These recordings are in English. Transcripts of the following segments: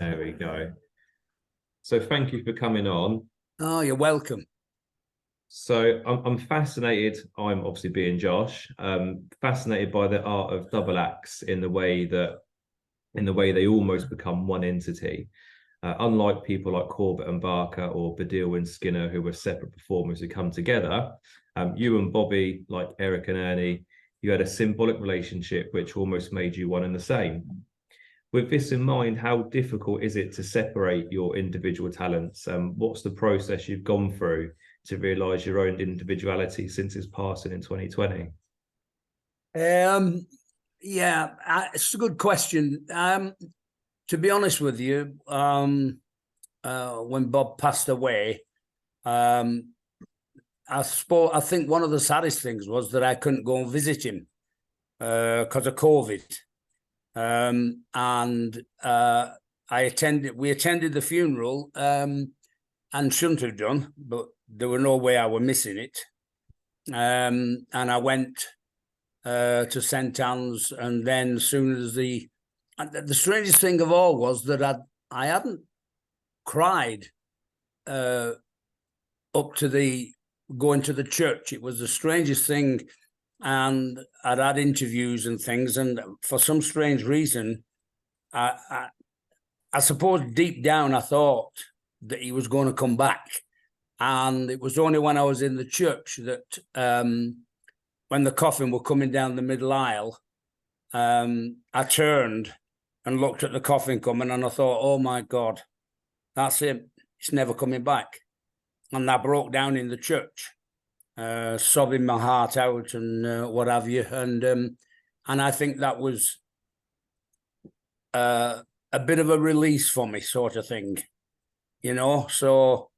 There we go. So thank you for coming on. Oh, you're welcome. So I'm fascinated. I'm obviously being Josh, fascinated by the art of double acts in the way they almost become one entity. Unlike people like Corbett and Barker or Baddiel and Skinner, who were separate performers who come together, you and Bobby, like Eric and Ernie, you had a symbolic relationship which almost made you one and the same. With this in mind, how difficult is it to separate your individual talents? What's the process you've gone through to realise your own individuality since his passing in 2020? Yeah, it's a good question. To be honest with you, when Bob passed away, I think one of the saddest things was that I couldn't go and visit him because of COVID. We attended the funeral, and shouldn't have done, but there were no way I were missing it. And I went to St. Anne's, and then as soon as the strangest thing of all was that I hadn't cried up to the going to the church. It was the strangest thing. And I'd had interviews and things, and for some strange reason, I suppose deep down I thought that he was going to come back. And it was only when I was in the church that when the coffin were coming down the middle aisle, I turned and looked at the coffin coming, and I thought, oh my God, that's it. It's never coming back. And I broke down in the church. Sobbing my heart out and what have you, and I think that was a bit of a release for me, sort of thing, you know. So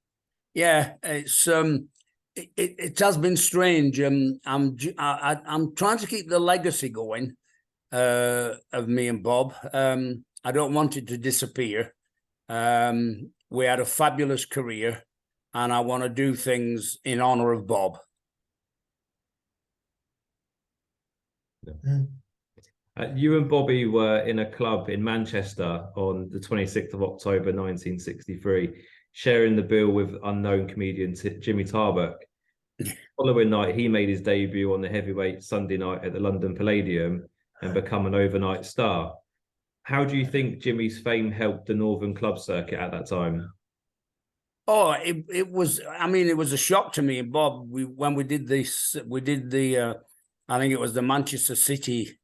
yeah, it has been strange. I'm trying to keep the legacy going of me and Bob. I don't want it to disappear. We had a fabulous career, and I want to do things in honor of Bob. You and Bobby were in a club in Manchester on the 26th of October 1963, sharing the bill with unknown comedian Jimmy Tarbuck. The following night, he made his debut on the heavyweight Sunday night at the London Palladium and become an overnight star. How do you think Jimmy's fame helped the Northern club circuit at that time? Oh, it was. I mean, it was a shock to me and Bob. When we did this, we did the. I think it was the Manchester City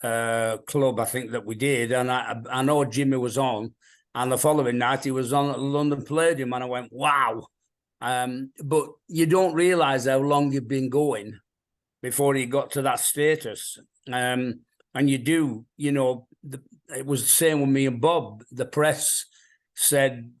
club. I think that we did, and I know Jimmy was on, and the following night he was on at the London Palladium, and I went, wow. But you don't realise how long you've been going before you got to that status, and you do. You know, it was the same with me and Bob. The press said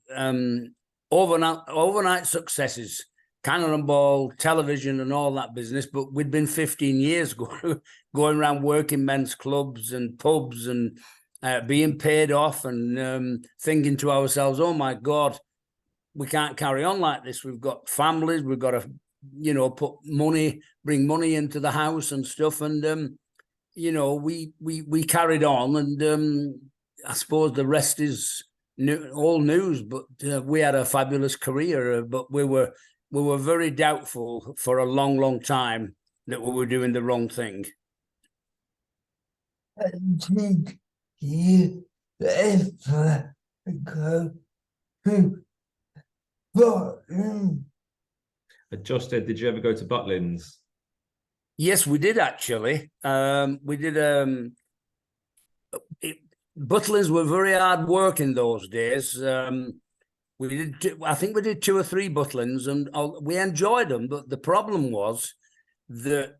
overnight successes, Cannonball, television and all that business, but we'd been 15 years going around working men's clubs and pubs and being paid off and thinking to ourselves, oh my God, we can't carry on like this. We've got families, we've got to, you know, bring money into the house and stuff. And, you know, we carried on, and I suppose the rest is all news, but we had a fabulous career, but we were very doubtful for a long, long time that we were doing the wrong thing. Did you ever go to Butlins? Josh said, did you ever go to Butlins? Yes, we did actually. We did. Butlins were very hard work in those days. We did. I think we did 2 or 3 Butlins, and we enjoyed them. But the problem was that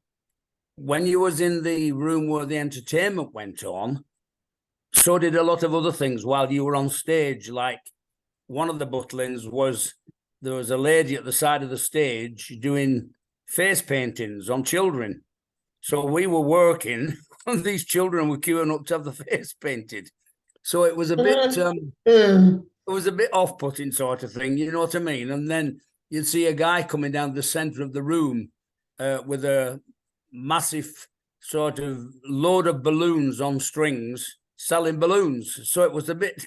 when you was in the room where the entertainment went on, so did a lot of other things while you were on stage. Like one of the Butlins was, there was a lady at the side of the stage doing face paintings on children. So we were working, and these children were queuing up to have the face painted. So it was a bit, it was a bit off-putting sort of thing, you know what I mean? And then you'd see a guy coming down the center of the room with a massive sort of load of balloons on strings, selling balloons. So it was a bit,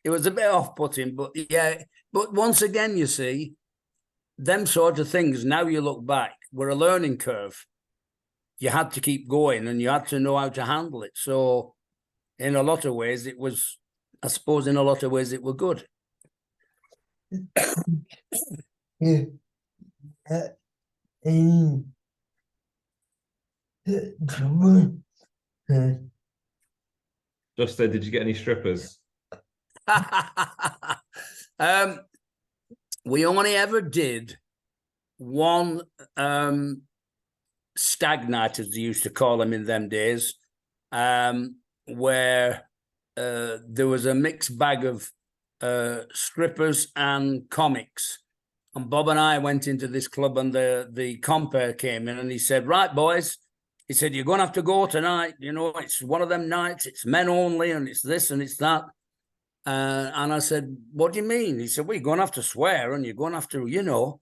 it was a bit off-putting. But yeah, but once again, you see, them sort of things, now you look back, were a learning curve. You had to keep going and you had to know how to handle it. So in a lot of ways, it was, I suppose in a lot of ways, it were good. Yeah. And Just said, did you get any strippers? We only ever did one stag night, as they used to call them in them days, where there was a mixed bag of strippers and comics. And Bob and I went into this club, and the compere came in, and he said, "Right, boys," he said, "you're going to have to go tonight. You know, it's one of them nights. It's men only, and it's this and it's that." And I said, "What do you mean?" He said, "Well, you're going to have to swear, and you're going to have to, you know."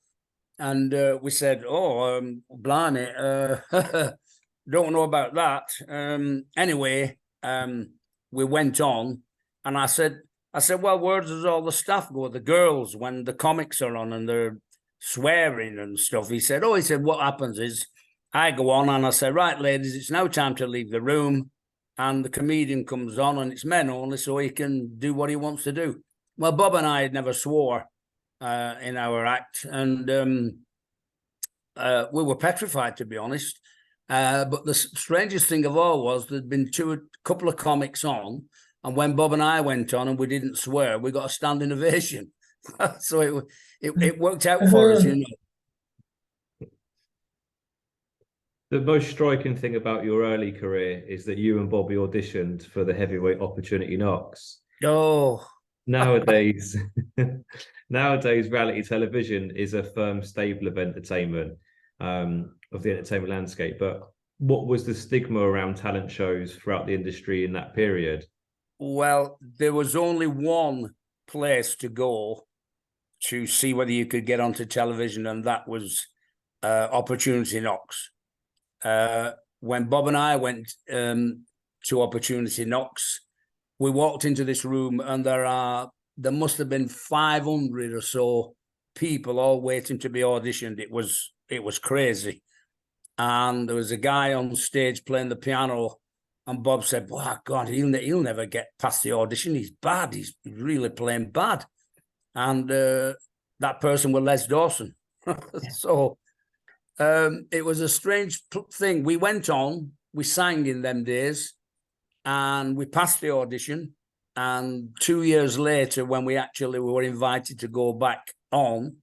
And we said, "Oh, blimey, don't know about that." Anyway, we went on, and I said, "Well, where does all the staff go? The girls, when the comics are on and they're swearing and stuff?" He said, "What happens is I go on and I say, 'Right, ladies, it's now time to leave the room.' And the comedian comes on, and it's men only, so he can do what he wants to do." Well, Bob and I had never swore in our act, and we were petrified, to be honest. But the strangest thing of all was there'd been a couple of comics on, and when Bob and I went on and we didn't swear, we got a standing ovation. So it worked out for us, you know. The most striking thing about your early career is that you and Bobby auditioned for the heavyweight opportunity knocks. Oh, Nowadays, reality television is a firm staple of entertainment, of the entertainment landscape. But what was the stigma around talent shows throughout the industry in that period? well, there was only one place to go to see whether you could get onto television, and that was Opportunity Knocks. When Bob and I went to Opportunity Knocks, we walked into this room, and there must have been 500 or so people all waiting to be auditioned. It was crazy. And there was a guy on stage playing the piano, and Bob said, "Oh God, he'll never get past the audition. He's bad. He's really playing bad." And that person was Les Dawson. So it was a strange thing. We went on, we sang in them days, and we passed the audition. And 2 years later, when we were invited to go back on,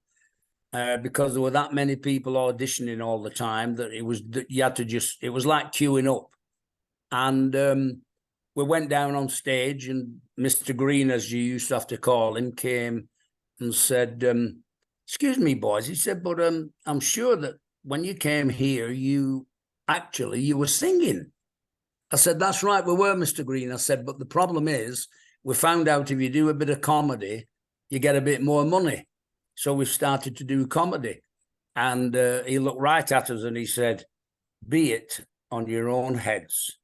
because there were that many people auditioning all the time, that it was like queuing up. And we went down on stage, and Mr. Green, as you used to have to call him, came and said, "Excuse me, boys," he said, "but I'm sure that when you came here, you were singing." I said, "That's right, we were, Mr. Green." I said, "But the problem is, we found out if you do a bit of comedy, you get a bit more money. So we started to do comedy." And he looked right at us and he said, "Be it on your own heads."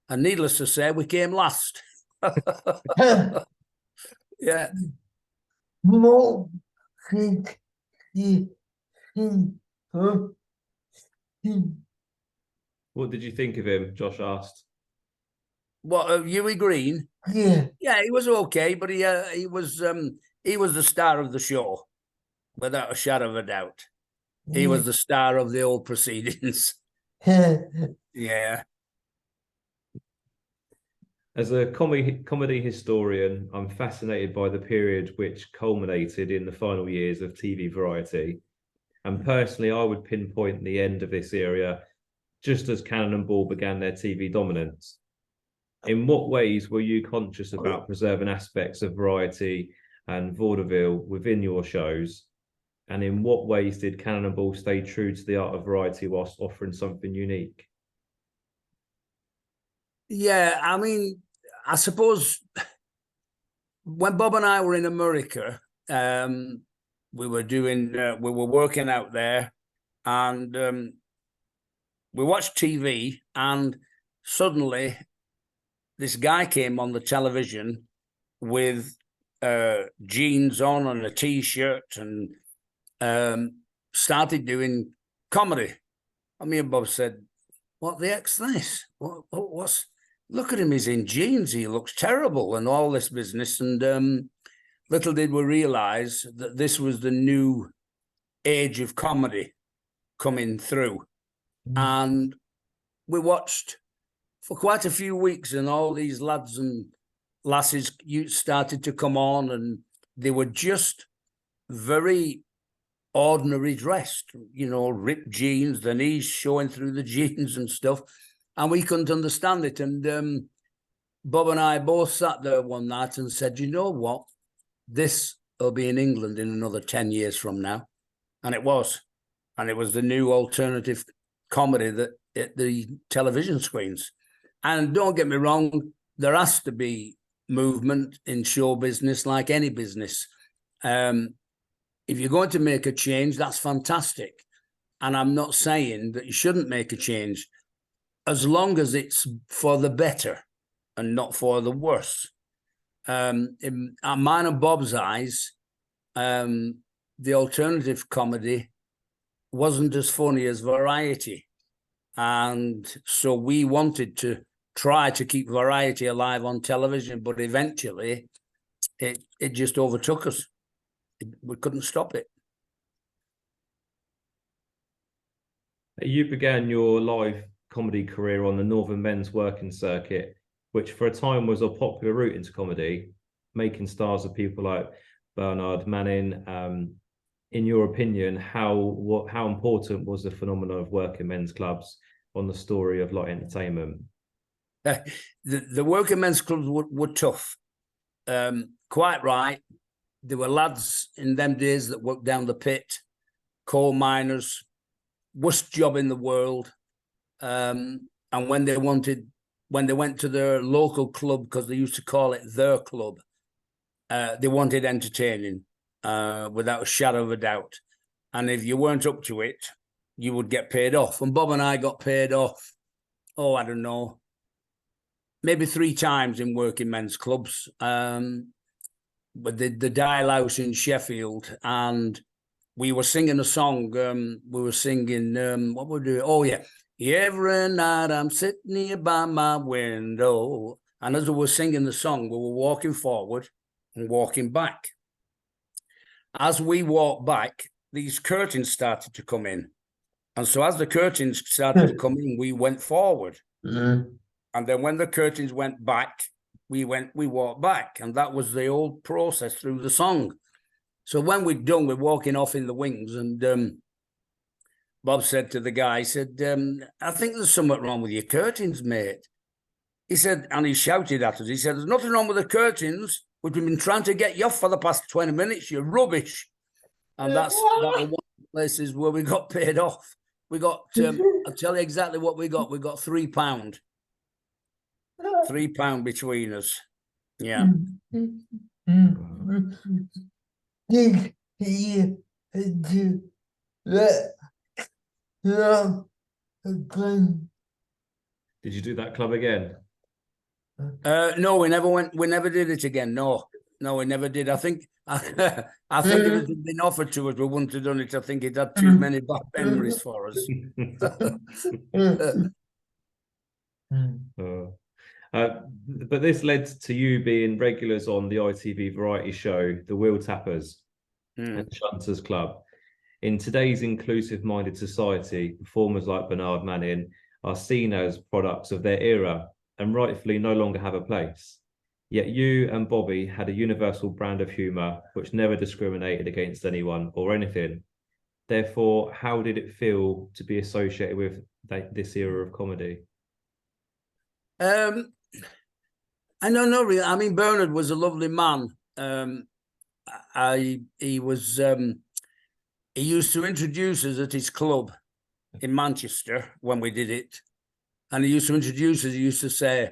And needless to say, we came last. Yeah. more think you think of him. What did you think of him? Josh asked. What, Huey Green? Yeah. Yeah, he was okay, but he was the star of the show, without a shadow of a doubt. He was the star of the old proceedings. Yeah. As a comedy historian, I'm fascinated by the period which culminated in the final years of TV variety. And personally, I would pinpoint the end of this era just as Cannon and Ball began their TV dominance. In what ways were you conscious about preserving aspects of variety and vaudeville within your shows? And in what ways did Cannon and Ball stay true to the art of variety whilst offering something unique? Yeah, I mean, I suppose when Bob and I were in America, we were working out there, and we watched TV, and suddenly this guy came on the television with jeans on and a t-shirt and started doing comedy. And me and Bob said, what the heck's this? What's, look at him, he's in jeans, he looks terrible, and all this business. And little did we realize that this was the new age of comedy coming through. And we watched for quite a few weeks, and all these lads and lasses started to come on, and they were just very ordinary dressed, you know, ripped jeans, the knees showing through the jeans and stuff, and we couldn't understand it. And Bob and I both sat there one night and said, you know what, this will be in England in another 10 years from now. And it was the new alternative comedy that at the television screens. And don't get me wrong, there has to be movement in show business like any business. If you're going to make a change, that's fantastic. And I'm not saying that you shouldn't make a change, as long as it's for the better and not for the worse. In mine and Bob's eyes, the alternative comedy wasn't as funny as variety. And so we wanted to try to keep variety alive on television, but eventually it just overtook us. We couldn't stop it. You began your live comedy career on the Northern Men's Working Circuit, which for a time was a popular route into comedy, making stars of people like Bernard Manning. In your opinion, how important was the phenomenon of working men's clubs on the story of light entertainment? The working men's clubs were tough. Quite right. There were lads in them days that worked down the pit, coal miners, worst job in the world. And when they went to their local club, because they used to call it their club, they wanted entertaining without a shadow of a doubt. And if you weren't up to it, you would get paid off. And Bob and I got paid off, I don't know, maybe 3 times in working men's clubs. But the Dial House in Sheffield, and we were singing a song. We were singing, what were we doing? Oh, yeah. Every night I'm sitting here by my window. And as we were singing the song, we were walking forward and walking back. As we walked back, these curtains started to come in. And so as the curtains started to come in, we went forward. And then when the curtains went back, we walked back. And that was the old process through the song. So when we'd done, we're walking off in the wings. And Bob said to the guy, he said, I think there's something wrong with your curtains, mate. He said, and he shouted at us, he said, there's nothing wrong with the curtains. We've been trying to get you off for the past 20 minutes. You're rubbish. And that was one of the places where we got paid off. We got, I'll tell you exactly what we got. We got £3. £3 between us. Yeah. Did you do that club again? Did you do that club again? No, we never went. We never did it again. No, we never did. I think if it had been offered to us, we wouldn't have done it. I think it had too many bad memories for us. But this led to you being regulars on the ITV variety show, The Wheeltappers and Shunters Club. In today's inclusive-minded society, performers like Bernard Manning are seen as products of their era and rightfully no longer have a place. Yet you and Bobby had a universal brand of humour which never discriminated against anyone or anything. Therefore, how did it feel to be associated with this era of comedy? I don't know really. I mean, Bernard was a lovely man. He used to introduce us at his club in Manchester when we did it. And he used to introduce us, he used to say,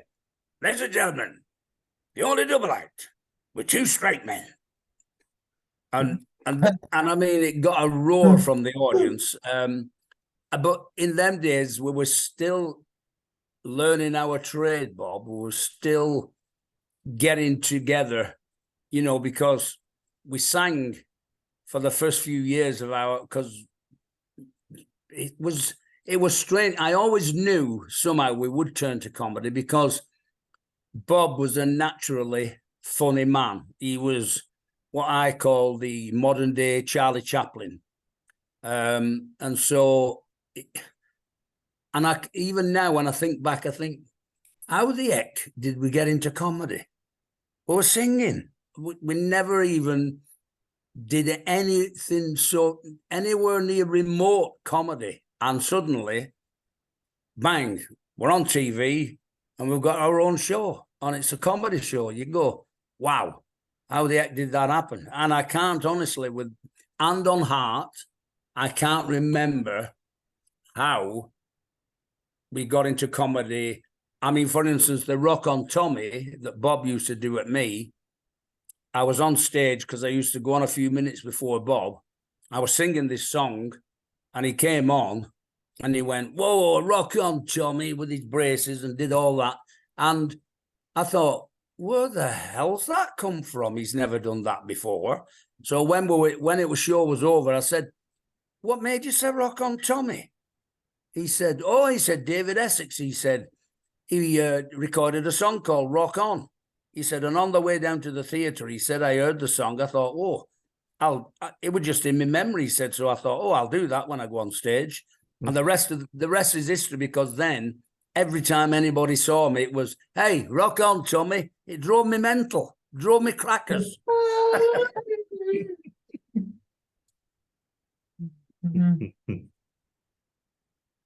ladies and gentlemen, the only double act with 2 straight men. And I mean, it got a roar from the audience. But in them days, we were still learning our trade, Bob, we were still getting together, you know, because we sang for the first few years of our, because it was strange. I always knew somehow we would turn to comedy because Bob was a naturally funny man. He was what I call the modern day Charlie Chaplin. And so, and even now when I think back, I think, how the heck did we get into comedy? We were singing. We never even did anything so anywhere near remote comedy. And suddenly, bang, we're on TV and we've got our own show. And it's a comedy show. You go, wow, how the heck did that happen? And I can't honestly, with hand on heart, I can't remember how we got into comedy. I mean, for instance, the Rock on Tommy that Bob used to do at me, I was on stage because I used to go on a few minutes before Bob. I was singing this song and he came on and he went, whoa, rock on Tommy, with his braces, and did all that. And I thought, where the hell's that come from? He's never done that before. So when the show was over, I said, what made you say rock on Tommy? He said, David Essex. He said, he recorded a song called Rock On. He said, and on the way down to the theatre, he said, I heard the song. I thought, it was just in my memory, he said. So I thought, I'll do that when I go on stage. And the rest is history, because then every time anybody saw me, it was, hey, rock on, Tommy. It drove me mental, drove me crackers.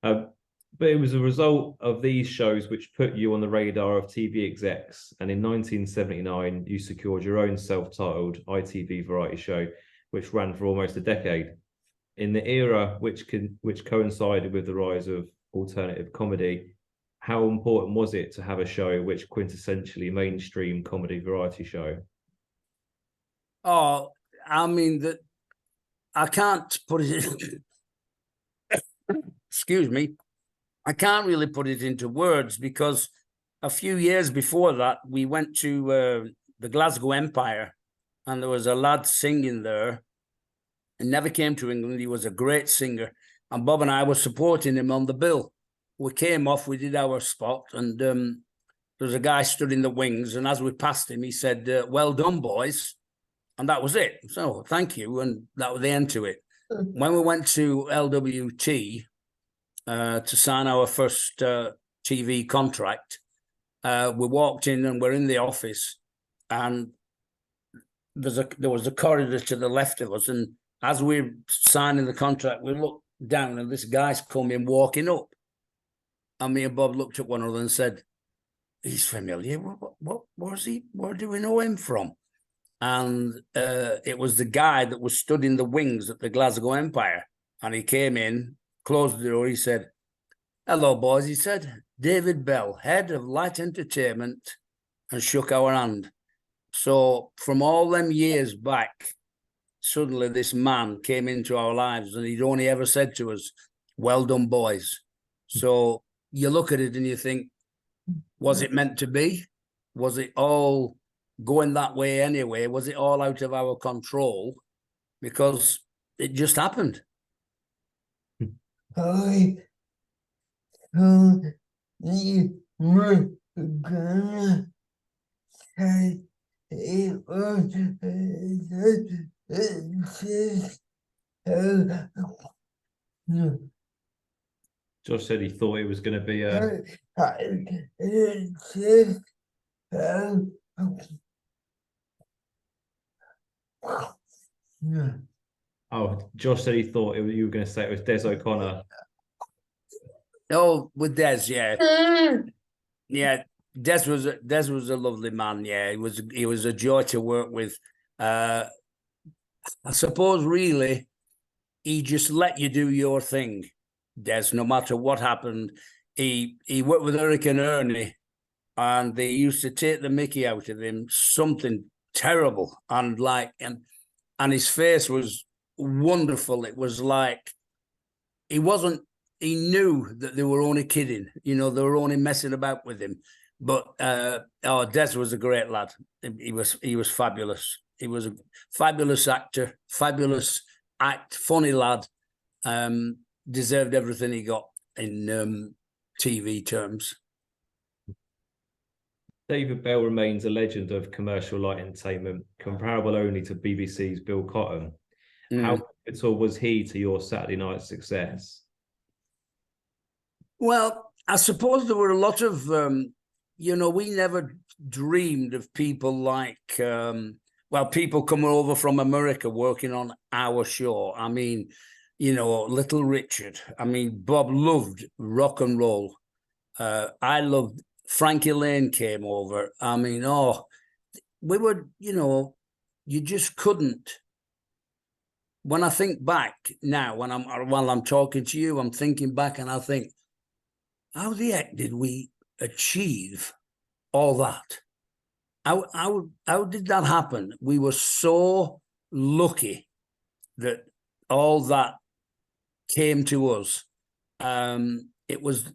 But it was a result of these shows which put you on the radar of TV execs. And in 1979, you secured your own self-titled ITV variety show, which ran for almost a decade. In the era which coincided with the rise of alternative comedy, how important was it to have a show which quintessentially mainstream comedy variety show? Oh, I mean, I can't put it excuse me. I can't really put it into words, because a few years before that, we went to the Glasgow Empire, and there was a lad singing there. He never came to England. He was a great singer. And Bob and I were supporting him on the bill. We came off, we did our spot, and there was a guy stood in the wings. And as we passed him, he said, well done, boys. And that was it. So thank you. And that was the end to it. When we went to LWT to sign our first TV contract, we walked in and we're in the office, and there was a corridor to the left of us. And as we're signing the contract, we looked down and this guy's coming walking up. And me and Bob looked at one another and said, he's familiar. Where do we know him from? And it was the guy that was stood in the wings at the Glasgow Empire. And he came in, closed the door. He said, hello, boys. He said, David Bell, head of light entertainment, and shook our hand. So from all them years back, suddenly this man came into our lives, and he'd only ever said to us, well done, boys. So you look at it and you think, was it meant to be? Was it all going that way anyway? Was it all out of our control? Because it just happened. I told you were gonna say it was just Josh said he thought it was going to be a. Oh, Josh said he thought you were going to say it was Des O'Connor. Oh, with Des, yeah. Yeah, Des was a lovely man. Yeah, he was a joy to work with. I suppose really he just let you do your thing, Des, no matter what happened. He worked with Eric and Ernie, and they used to take the mickey out of him, something terrible, and his face was wonderful. It was like he wasn't he knew that they were only kidding. You know, they were only messing about with him. But Des was a great lad. He was fabulous. He was a fabulous actor, fabulous act, funny lad. Deserved everything he got in TV terms. David Bell remains a legend of commercial light entertainment, comparable only to BBC's Bill Cotton. How pivotal was he to your Saturday night success? Well, I suppose there were a lot of, you know, we never dreamed of people like, people coming over from America working on our show. I mean, you know, Little Richard. I mean, Bob loved rock and roll. I loved Frankie Lane came over. I mean, we were, you know, you just couldn't. When I think back now, while I'm talking to you, I'm thinking back and I think, how the heck did we achieve all that? How did that happen? We were so lucky that all that came to us. It was,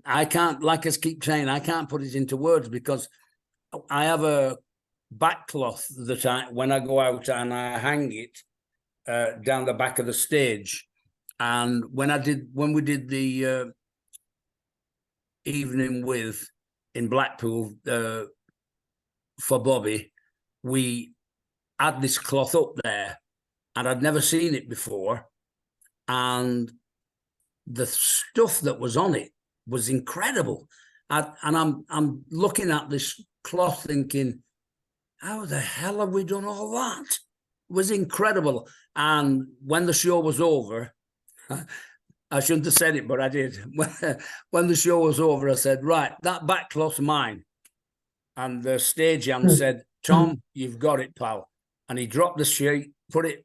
I can't, like I keep saying, I can't put it into words because I have a backcloth that when I go out and I hang it down the back of the stage. And when we did the evening with in Blackpool for Bobby, we had this cloth up there and I'd never seen it before. And the stuff that was on it was incredible. And I'm looking at this cloth thinking, how the hell have we done all that? It was incredible. And when the show was over, I shouldn't have said it, but I did. When the show was over, I said, right, that back cloth's mine. And the stagehand said, Tom, you've got it, pal. And he dropped the sheet,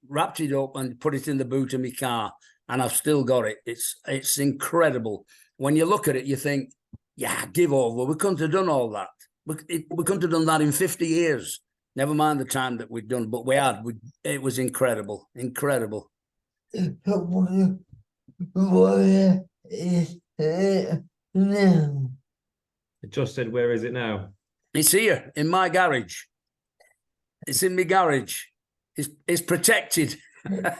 wrapped it up and put it in the boot of my car. And I've still got it. It's incredible. When you look at it, you think, yeah, give over. We couldn't have done all that. We couldn't have done that in 50 years. Never mind the time that we'd done, but we had. It was incredible, incredible. Where is it now? Josh said, where is it now? It's here, in my garage. It's in my garage. It's protected. Yeah,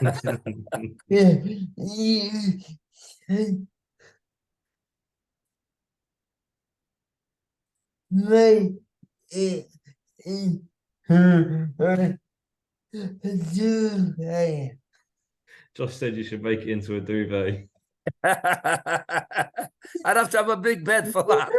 make it duvet. Josh said you should make it into a duvet. I'd have to have a big bed for that.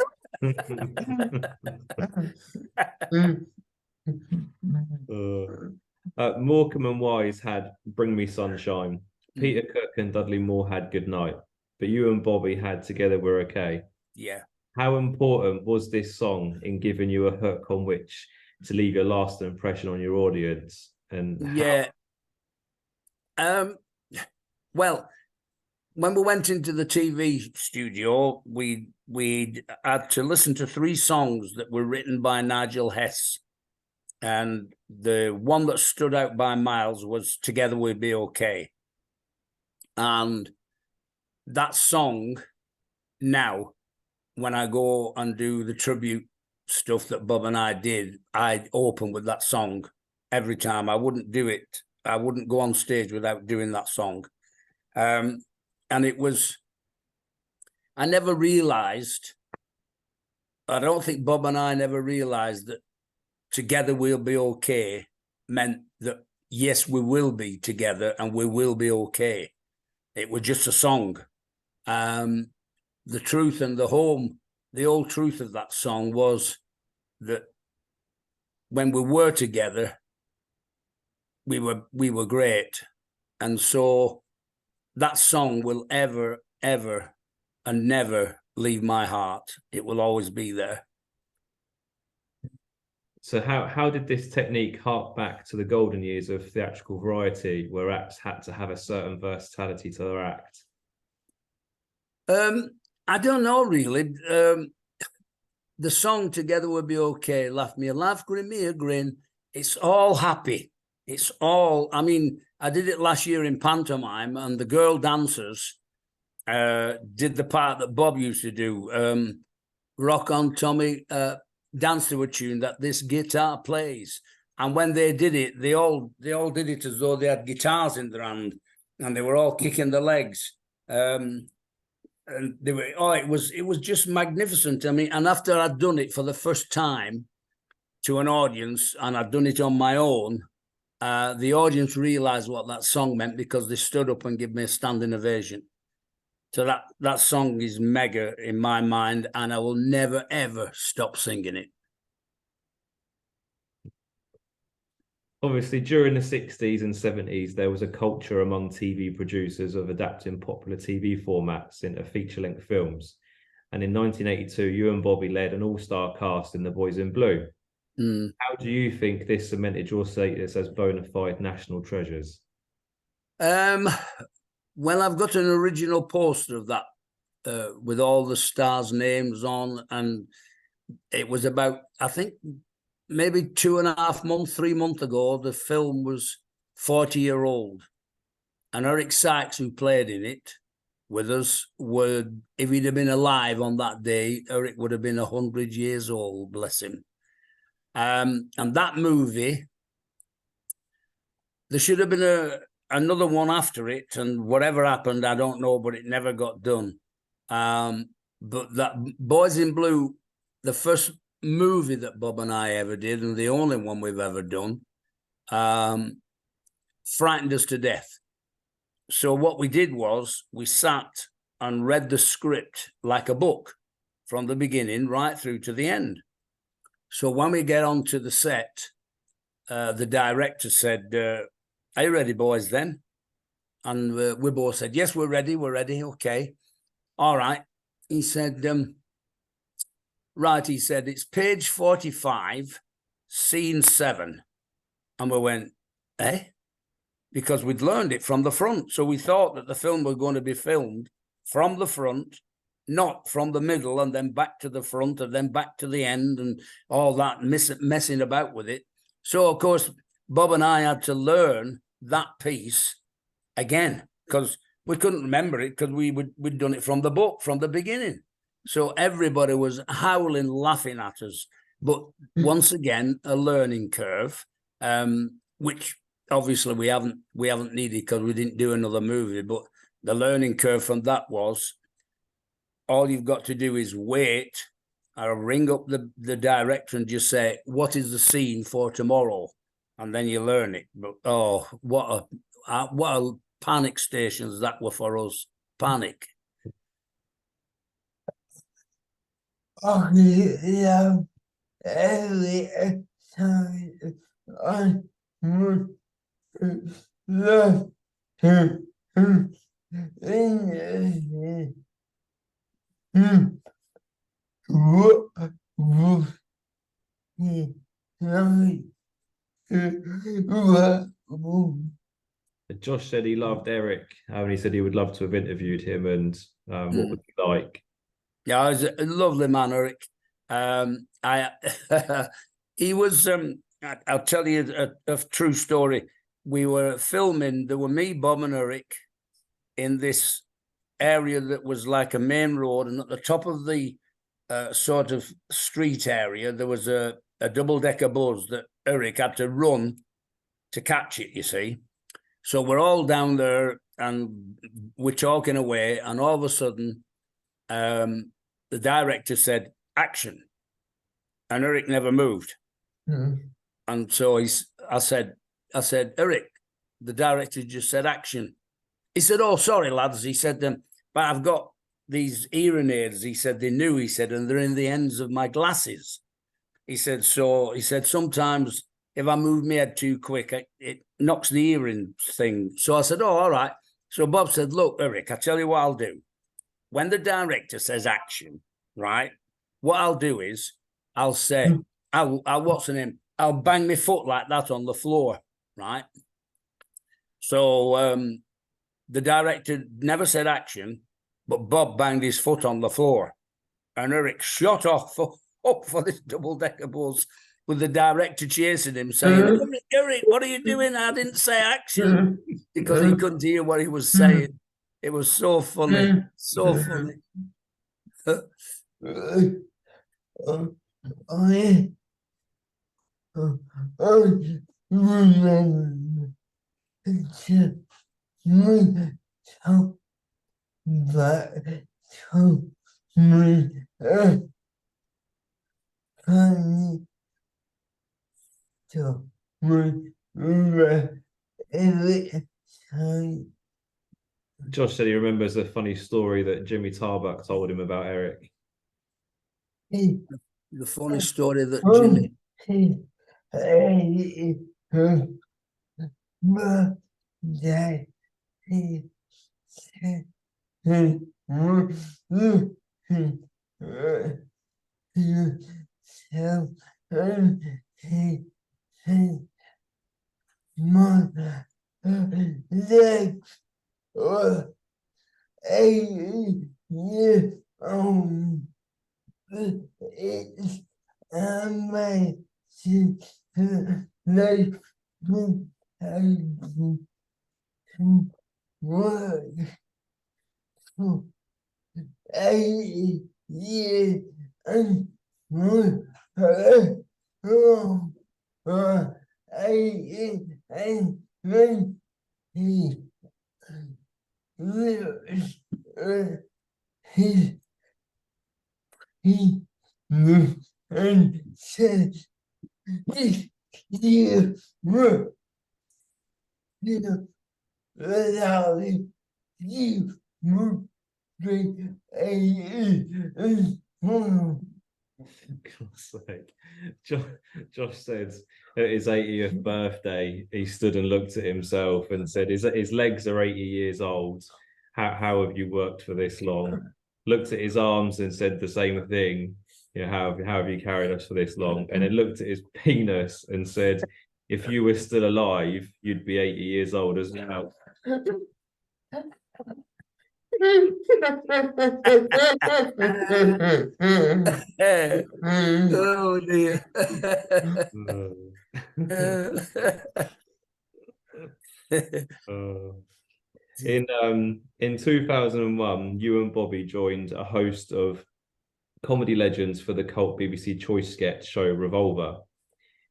Morecambe and Wise had Bring Me Sunshine. Peter Cook and Dudley Moore had Good Night. But you and Bobby had Together We're Okay. Yeah. How important was this song in giving you a hook on which to leave a lasting impression on your audience? And yeah. Well, when we went into the TV studio, we had to listen to 3 songs that were written by Nigel Hess. And the one that stood out by miles was Together We'll Be Okay. And that song, now, when I go and do the tribute stuff that Bob and I did, I open with that song every time. I wouldn't do it. I wouldn't go on stage without doing that song. And it was, I never realized, I don't think Bob and I never realized that Together We'll Be Okay meant that, yes, we will be together and we will be okay. It was just a song. The truth and the whole truth of that song was that when we were together, we were great. And so that song will ever, ever, and never leave my heart. It will always be there. So how did this technique hark back to the golden years of theatrical variety, where acts had to have a certain versatility to their act? I don't know, really. The song Together We'll Be Okay, Laugh Me a Laugh, Grin Me a Grin, it's all happy. It's all, I mean, I did it last year in pantomime, and the girl dancers did the part that Bob used to do. Rock on, Tommy, dance to a tune that this guitar plays. And when they did it, they all did it as though they had guitars in their hand, and they were all kicking the legs. And they were, it was just magnificent. I mean, and after I'd done it for the first time to an audience, and I'd done it on my own, the audience realized what that song meant, because they stood up and gave me a standing ovation. So that song is mega in my mind, and I will never, ever stop singing it. Obviously, during the 60s and 70s, there was a culture among TV producers of adapting popular TV formats into feature-length films. And in 1982, you and Bobby led an all-star cast in The Boys in Blue. How do you think this cemented your status as bona fide national treasures? Well, I've got an original poster of that with all the stars' names on, and it was about, I think, maybe 2.5 months, 3 months ago, the film was 40-year-old. And Eric Sykes, who played in it with us, if he'd have been alive on that day, Eric would have been 100 years old, bless him. And that movie, there should have been another one after it, and whatever happened, I don't know, but it never got done. But that Boys in Blue, the first movie that Bob and I ever did, and the only one we've ever done, frightened us to death. So what we did was we sat and read the script like a book from the beginning right through to the end. So when we get onto the set, the director said, "Are you ready, boys, then?" And we both said, "Yes, we're ready, okay." All right. He said, right, he said, "It's page 45, scene 7. And we went, eh? Because we'd learned it from the front. So we thought that the film was going to be filmed from the front, not from the middle and then back to the front and then back to the end and all that messing about with it. So, of course, Bob and I had to learn that piece again, because we couldn't remember it, because we'd done it from the book, from the beginning. So everybody was howling, laughing at us. But once again, a learning curve, which obviously we haven't needed, because we didn't do another movie. But the learning curve from that was, all you've got to do is wait. I'll ring up the director and just say, "What is the scene for tomorrow?" And then you learn it. But oh, what a panic stations that were for us. Panic. Okay, yeah. Every time I would love to what would he like? Josh said he loved Eric, and he said he would love to have interviewed him, and what would he like? Yeah, he's a lovely man, Eric. He was, I'll tell you a true story. We were filming, there were me, Bob and Eric in this area that was like a main road, and at the top of the sort of street area, there was a double-decker bus that Eric had to run to catch it, you see. So we're all down there and we're talking away, and all of a sudden, the director said, "Action." And Eric never moved. And so I said, "Eric, the director just said action." He said, "Oh, sorry, lads." He said, "But I've got these hearing aids." He said, "They knew," he said, "and they're in the ends of my glasses." He said, "Sometimes if I move my head too quick, it knocks the hearing thing." So I said, "Oh, all right." So Bob said, "Look, Eric, I tell you what I'll do. When the director says action, right, what I'll do is I'll say, I'll what's the name? I'll bang my foot like that on the floor, right?" So the director never said action, but Bob banged his foot on the floor, and Eric shot off up for this double-decker bus with the director chasing him, saying, "Eric, what are you doing? I didn't say action," because he couldn't hear what he was saying. It was so funny, so funny. I remember to me talk about to me funny to me every time. Josh said he remembers a funny story that Jimmy Tarbuck told him about Eric. The funny story that Jimmy. That he said he would himself and he said my legs were 8 years old. It's amazing like to have to work for 8 years and work for 8 years and then he lives he looks and says this year work without it you would be For God's sake. Josh said at his 80th birthday, he stood and looked at himself and said, his legs are 80 years old. How have you worked for this long? Looked at his arms and said the same thing. You know, how have you carried us for this long? And then looked at his penis and said, if you were still alive, you'd be 80 years old as well. Oh dear. In 2001, you and Bobby joined a host of comedy legends for the cult BBC choice sketch show Revolver.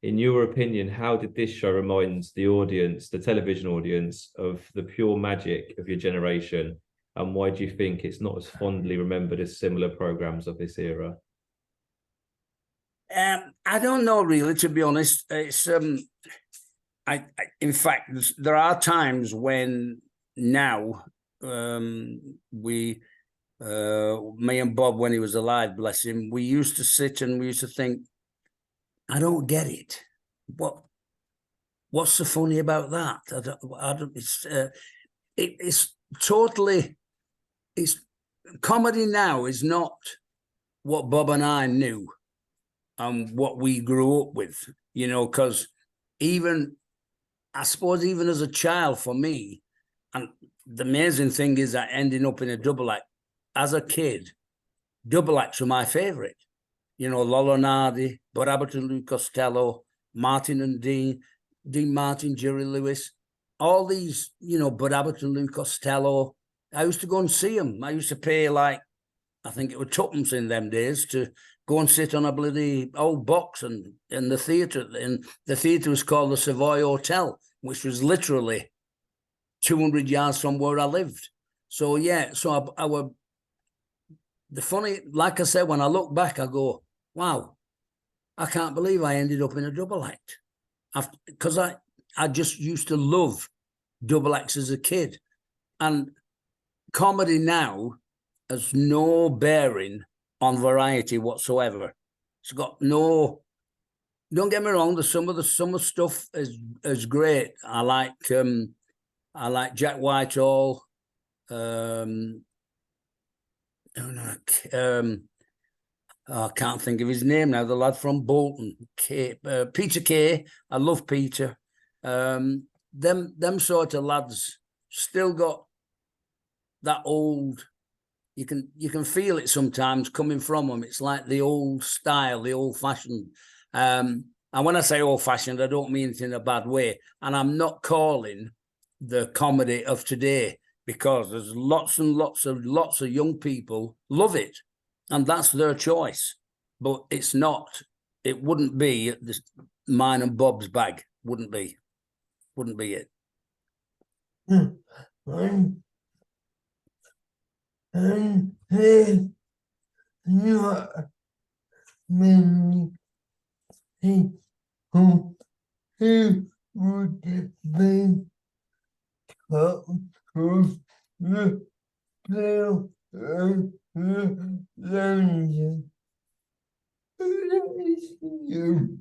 In your opinion, how did this show remind the audience, the television audience, of the pure magic of your generation? And why do you think it's not as fondly remembered as similar programs of this era? I don't know, really, to be honest. It's in fact, there are times when now me and Bob, when he was alive, bless him, we used to sit and we used to think, I don't get it. What's so funny about that? It's totally. It's comedy now is not what Bob and I knew and what we grew up with, you know, because I suppose even as a child for me, and the amazing thing is that ending up in a double act, as a kid, double acts were my favourite. You know, Lolo Nardi, Bud Abbott and Lou Costello, Martin and Dean Martin, Jerry Lewis, all these, you know, Bud Abbott and Lou Costello. I used to go and see them. I used to pay I think it was tuppence in them days to go and sit on a bloody old box and in the theatre. And the theatre was called the Savoy Hotel, which was literally 200 yards from where I lived. So, yeah, so the funny, like I said, when I look back, I go, wow, I can't believe I ended up in a double act. Because I just used to love double acts as a kid. And comedy now has no bearing on variety whatsoever. It's got no. Don't get me wrong. Some of the stuff is great. I like Jack Whitehall. I can't think of his name now. The lad from Bolton, Peter Kay. I love Peter. Them sort of lads still got that old. You can feel it sometimes coming from them. It's like the old style, the old fashioned. And when I say old fashioned, I don't mean it in a bad way. And I'm not calling the comedy of today because there's lots and lots of young people love it, and that's their choice. But it's not. It wouldn't be mine and Bob's bag. Wouldn't be it. And there's not many people who would be close to the bill of the London. You.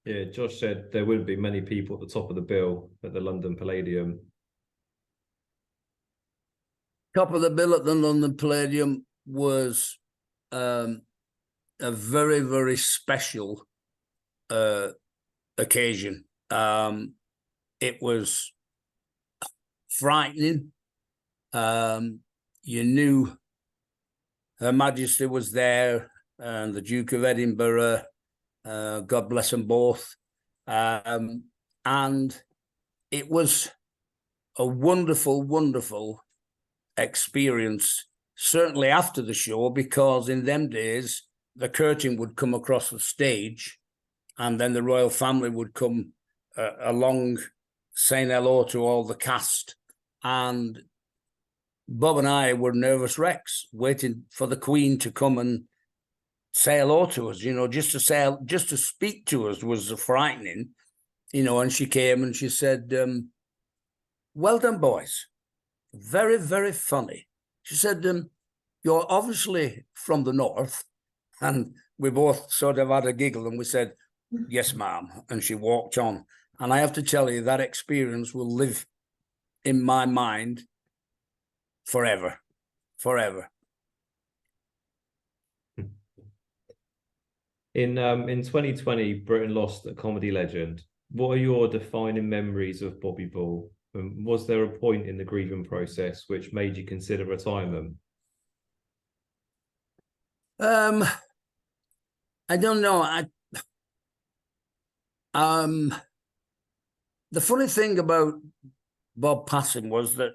Yeah, Josh said there wouldn't be many people at the top of the bill at the London Palladium. Top of the bill at the London Palladium was a very, very special occasion. It was frightening. You knew Her Majesty was there, and the Duke of Edinburgh, God bless them both. And it was a wonderful, wonderful experience, certainly after the show, because in them days, the curtain would come across the stage, and then the royal family would come along saying hello to all the cast. And Bob and I were nervous wrecks, waiting for the Queen to come and say hello to us. Just to speak to us was frightening. And she came and she said, "Well done, boys. Very, very funny." She said, "You're obviously from the north." And we both sort of had a giggle and we said, "Yes, ma'am." And she walked on. And I have to tell you, that experience will live in my mind forever. In 2020, Britain lost a comedy legend. What are your defining memories of Bobby Ball? And was there a point in the grieving process which made you consider retirement? I don't know. The funny thing about Bob passing was that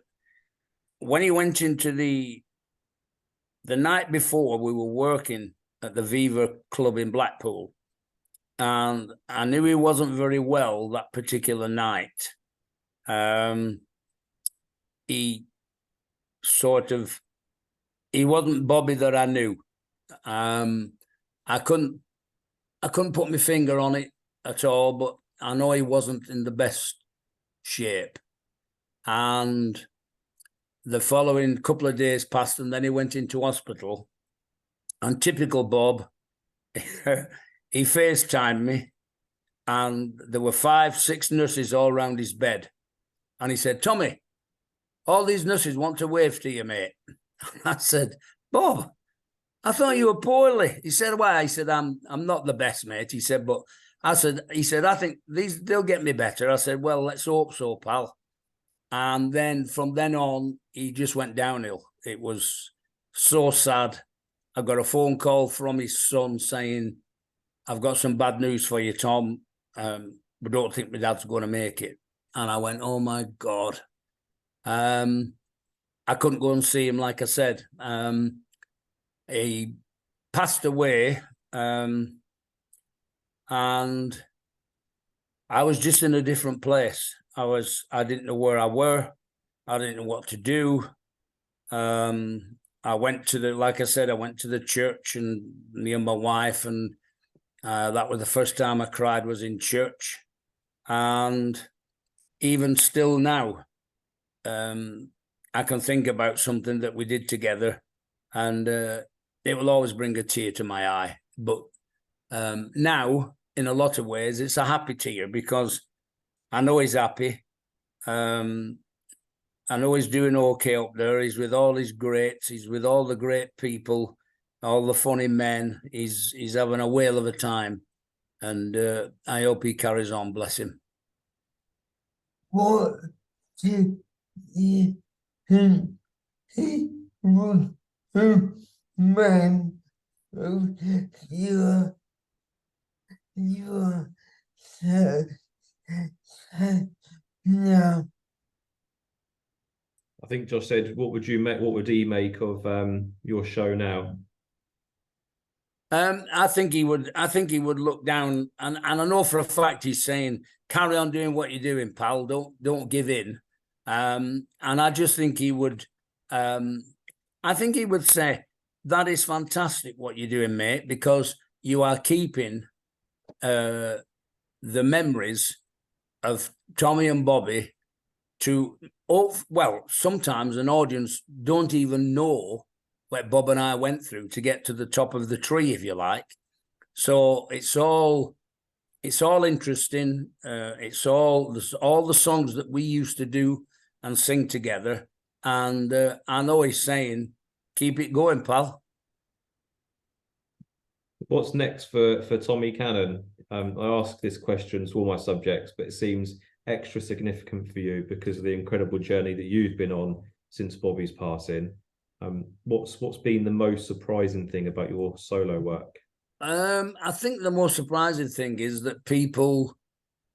when he went into the night before, we were working at the Viva Club in Blackpool, and I knew he wasn't very well that particular night. He wasn't Bobby that I knew. I couldn't put my finger on it at all, but I know he wasn't in the best shape. And the following couple of days passed, and then he went into hospital. And typical Bob, he FaceTimed me, and there were 5-6 nurses all around his bed. And he said, "Tommy, all these nurses want to wave to you, mate." I said, "Bob, I thought you were poorly." He said, "Why?" I said, I'm not the best, mate." He said, "But," he said, "I think they'll get me better." I said, "Well, let's hope so, pal." And then from then on, he just went downhill. It was so sad. I got a phone call from his son saying, "I've got some bad news for you, Tom. We don't think my dad's going to make it." And I went, "Oh my God." I couldn't go and see him, like I said. He passed away, and I was just in a different place. I didn't know where I were. I didn't know what to do. I went to the church, and me and my wife, and that was the first time I cried, was in church. And even still now, I can think about something that we did together, and it will always bring a tear to my eye. But now, in a lot of ways, it's a happy tear, because I know he's happy. I know he's doing okay up there. He's with all his greats. He's with all the great people, all the funny men. He's having a whale of a time. And I hope he carries on, bless him. What did you think he was a man of your now? I think Josh said, what would you make? What would he make of your show now? I think he would. I think he would look down, and I know for a fact he's saying, "Carry on doing what you're doing, pal. Don't give in." And I just think he would. I think he would say, "That is fantastic what you're doing, mate, because you are keeping the memories of Tommy and Bobby to. Oh, well, sometimes an audience don't even know what Bob and I went through to get to the top of the tree, if you like. So it's all interesting. There's all the songs that we used to do and sing together. And I know he's saying, keep it going, pal. What's next for Tommy Cannon? I ask this question to all my subjects, but it seems extra significant for you because of the incredible journey that you've been on since Bobby's passing. What's been the most surprising thing about your solo work? I think the most surprising thing is that people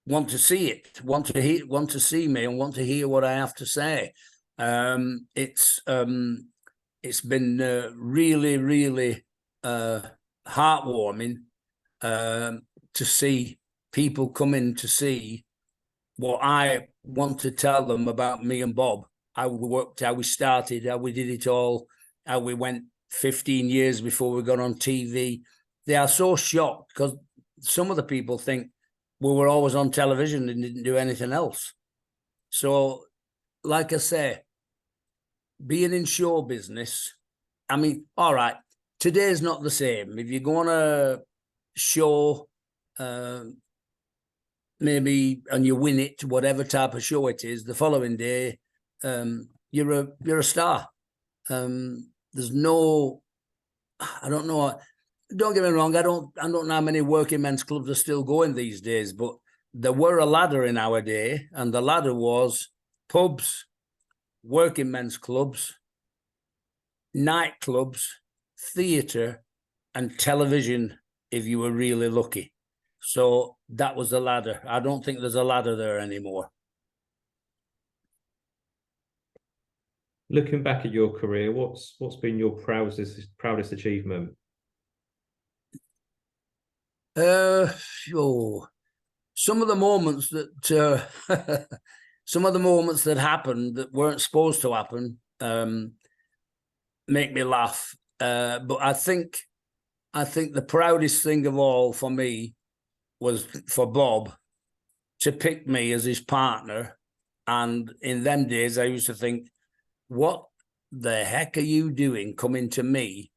want to see it, want to see me, and want to hear what I have to say. It's been really, really heartwarming to see people come in to see what I want to tell them about me and Bob, how we worked, how we started, how we did it all, how we went 15 years before we got on TV. They are so shocked because some of the people think we were always on television and didn't do anything else. So, like I say, being in show business, I mean, all right, today's not the same. If you go on a show, maybe, and you win it, whatever type of show it is, the following day, you're a star. There's no, I don't know. Don't get me wrong. I don't know how many working men's clubs are still going these days, but there were a ladder in our day, and the ladder was pubs, working men's clubs, nightclubs, theatre, and television if you were really lucky. So that was the ladder. I don't think there's a ladder there anymore. Looking back at your career, what's been your proudest achievement? Some of the moments that some of the moments that happened that weren't supposed to happen make me laugh. But I think the proudest thing of all for me was for Bob to pick me as his partner. And in them days, I used to think, what the heck are you doing coming to me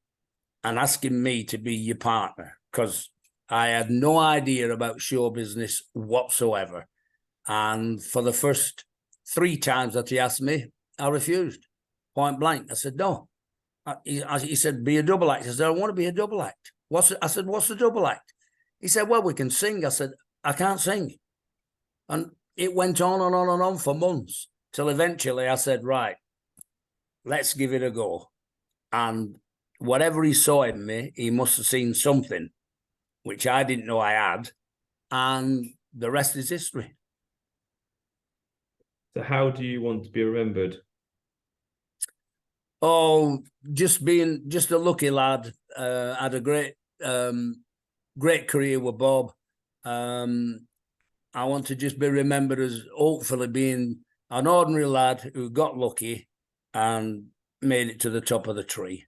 and asking me to be your partner? Because I had no idea about show business whatsoever. And for the first 3 times that he asked me, I refused, point blank. I said, no. He said, be a double act. I said, I want to be a double act. I said, what's the double act? He said, well, we can sing. I said, I can't sing. And it went on and on and on for months till eventually I said, right, let's give it a go. And whatever he saw in me, he must have seen something, which I didn't know I had. And the rest is history. So how do you want to be remembered? Oh, just a lucky lad. Had a great career with Bob. I want to just be remembered as hopefully being an ordinary lad who got lucky and made it to the top of the tree.